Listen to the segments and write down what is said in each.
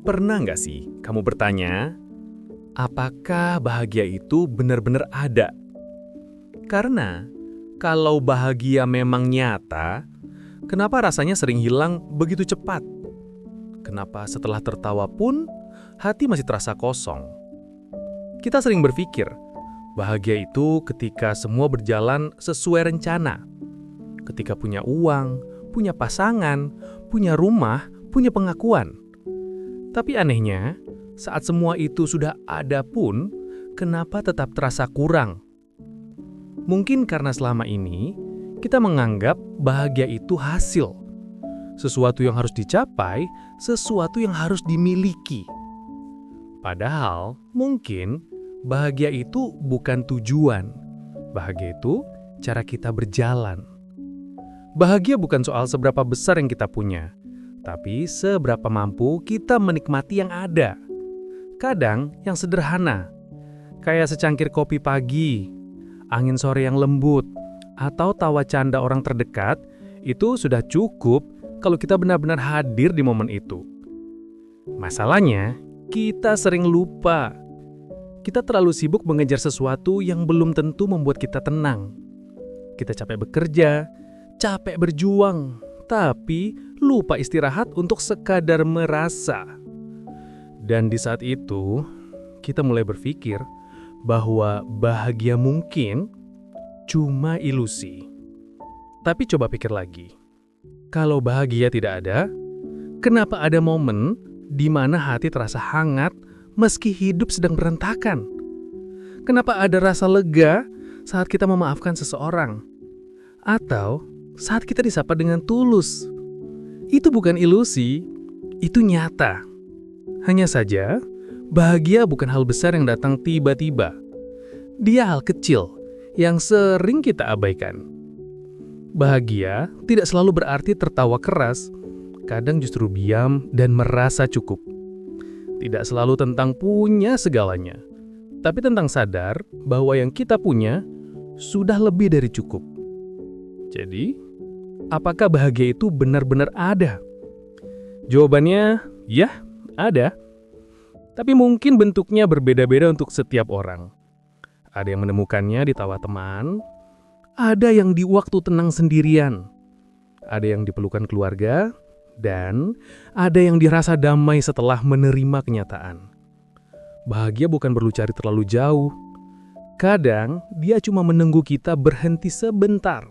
Pernah nggak sih kamu bertanya, apakah bahagia itu benar-benar ada? Karena kalau bahagia memang nyata, kenapa rasanya sering hilang begitu cepat? Kenapa setelah tertawa pun hati masih terasa kosong? Kita sering berpikir, bahagia itu ketika semua berjalan sesuai rencana. Ketika punya uang, punya pasangan, punya rumah, punya pengakuan. Tapi anehnya, saat semua itu sudah ada pun, kenapa tetap terasa kurang? Mungkin karena selama ini, kita menganggap bahagia itu hasil. Sesuatu yang harus dicapai, sesuatu yang harus dimiliki. Padahal, mungkin bahagia itu bukan tujuan. Bahagia itu cara kita berjalan. Bahagia bukan soal seberapa besar yang kita punya, tapi seberapa mampu kita menikmati yang ada. Kadang yang sederhana, kayak secangkir kopi pagi, angin sore yang lembut, atau tawa canda orang terdekat, itu sudah cukup kalau kita benar-benar hadir di momen itu. Masalahnya, kita sering lupa. Kita terlalu sibuk mengejar sesuatu yang belum tentu membuat kita tenang. Kita capek bekerja, capek berjuang, tapi lupa istirahat untuk sekadar merasa. Dan di saat itu, kita mulai berpikir bahwa bahagia mungkin cuma ilusi. Tapi coba pikir lagi, kalau bahagia tidak ada, kenapa ada momen di mana hati terasa hangat meski hidup sedang berantakan? Kenapa ada rasa lega saat kita memaafkan seseorang? Atau saat kita disapa dengan tulus? Itu bukan ilusi, itu nyata. Hanya saja, bahagia bukan hal besar yang datang tiba-tiba. Dia hal kecil yang sering kita abaikan. Bahagia tidak selalu berarti tertawa keras, kadang justru diam dan merasa cukup. Tidak selalu tentang punya segalanya, tapi tentang sadar bahwa yang kita punya sudah lebih dari cukup. Jadi, apakah bahagia itu benar-benar ada? Jawabannya, ya, ada. Tapi mungkin bentuknya berbeda-beda untuk setiap orang. Ada yang menemukannya di tawa teman, ada yang di waktu tenang sendirian, ada yang di pelukan keluarga, dan ada yang dirasa damai setelah menerima kenyataan. Bahagia bukan perlu cari terlalu jauh. Kadang dia cuma menunggu kita berhenti sebentar,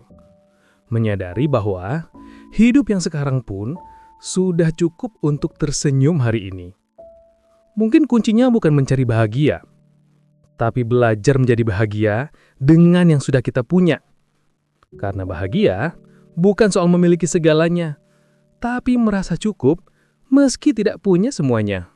menyadari bahwa hidup yang sekarang pun sudah cukup untuk tersenyum hari ini. Mungkin kuncinya bukan mencari bahagia, tapi belajar menjadi bahagia dengan yang sudah kita punya. Karena bahagia bukan soal memiliki segalanya, tapi merasa cukup meski tidak punya semuanya.